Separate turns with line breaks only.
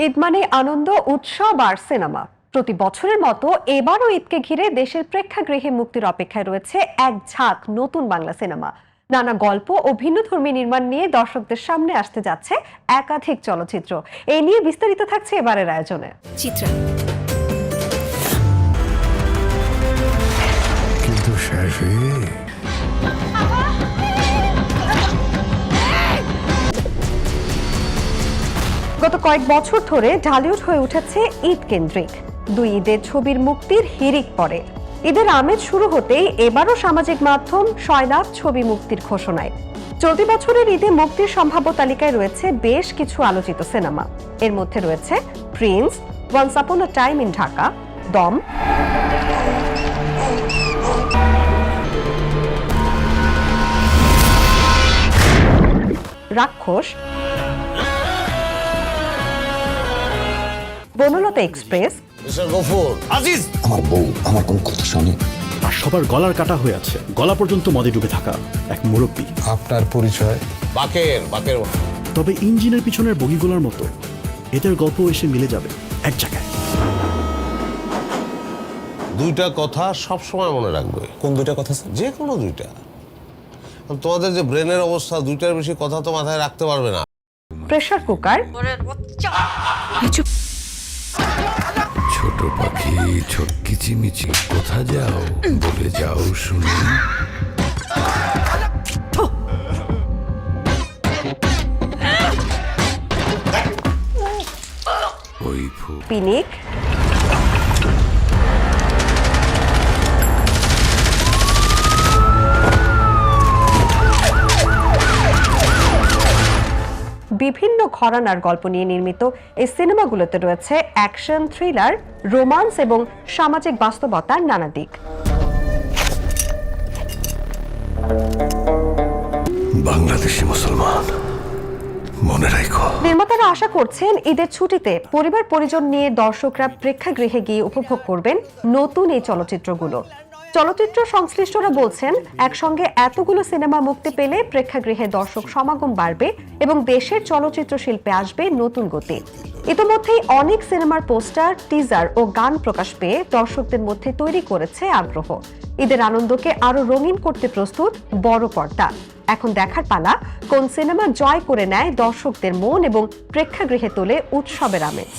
ঈদ মানে আনন্দ, উৎসব আর সিনেমা। প্রতি বছরের মতো এবারও ঈদকে ঘিরে দেশের প্রেক্ষাগৃহে মুক্তির অপেক্ষায় রয়েছে এক ঝাঁক নতুন বাংলা সিনেমা। নানা গল্প ও ভিন্নধর্মী নির্মাণ নিয়ে দর্শকদের সামনে আসতে যাচ্ছে একাধিক চলচ্চিত্র। এই নিয়ে বিস্তারিত থাকছে এবারের আয়োজনে।
চিত্রা
কিন্তু শেষে
গত কয়েক বছর ধরে ঢালিউড হয়ে উঠেছে ঈদ কেন্দ্রিক। দুই ঈদের ছবির মুক্তির হিড়িক পড়ে। ঈদের আমেজ শুরু হতেই এবারও সামাজিক মাধ্যম সয়লাব ছবি মুক্তির ঘোষণায়। চলতি বছরের ঈদে মুক্তির সম্ভাব্য তালিকায় রয়েছে বেশ কিছু আলোচিত সিনেমা। এর মধ্যে রয়েছে Prince, once upon a time in Dhaka, দম, রাক্ষস, বনলতা এক্সপ্রেস,
আমার বউ আমার কোন কথা শোনে।
আর সবার গলার কাটা হয়ে আছে, গলা পর্যন্ত মদে ডুবে থাকা এক মুরব্বী।
আপনার পরিচয়?
বাকের
তবে ইঞ্জিনের পিছনের বগিগুলোর মতো এদের গল্প এসে মিলে যাবে এক জায়গায়।
দুইটা কথা সব সময় মনে রাখবে।
কোন দুইটা কথা?
যে কোনো দুইটা। তোমাদের যে ব্রেনের অবস্থা, দুইটার বেশি কথা তো মাথায় রাখতে পারবে না।
প্রেসার কুকার,
ছোট পাখি ছোট কিচিমিচি কোথা যাও বলে যাও শুনি। ওই
পিনিক, বিভিন্ন ঘরানার গল্প নিয়ে নির্মিত এই সিনেমাগুলোতে রয়েছে অ্যাকশন, থ্রিলার, রোমান্স এবং সামাজিক বাস্তবতার নানা দিক।
বাংলাদেশি মুসলমান মনে রাখো।
নির্মাতারা আশা করছেন ঈদের ছুটিতে পরিবার পরিজন নিয়ে দর্শকরা প্রেক্ষাগৃহে গিয়ে উপভোগ করবেন নতুন এই চলচ্চিত্রগুলো। চলচ্চিত্র সংশ্লিষ্টরা বলছেন, একসঙ্গে এতগুলো সিনেমা মুক্তি পেলে প্রেক্ষাগৃহে দর্শক সমাগম বাড়বে এবং দেশের চলচ্চিত্র শিল্পে আসবে নতুন গতি। ইতোমধ্যেই অনেক সিনেমার পোস্টার, টিজার ও গান প্রকাশ পেয়ে দর্শকদের মধ্যে তৈরি করেছে আগ্রহ। ঈদের আনন্দকে আরো রঙিন করতে প্রস্তুত বড় পর্দা। এখন দেখার পালা কোন সিনেমা জয় করে নেয় দর্শকদের মন এবং প্রেক্ষাগৃহে তোলে উৎসবের আমেজ।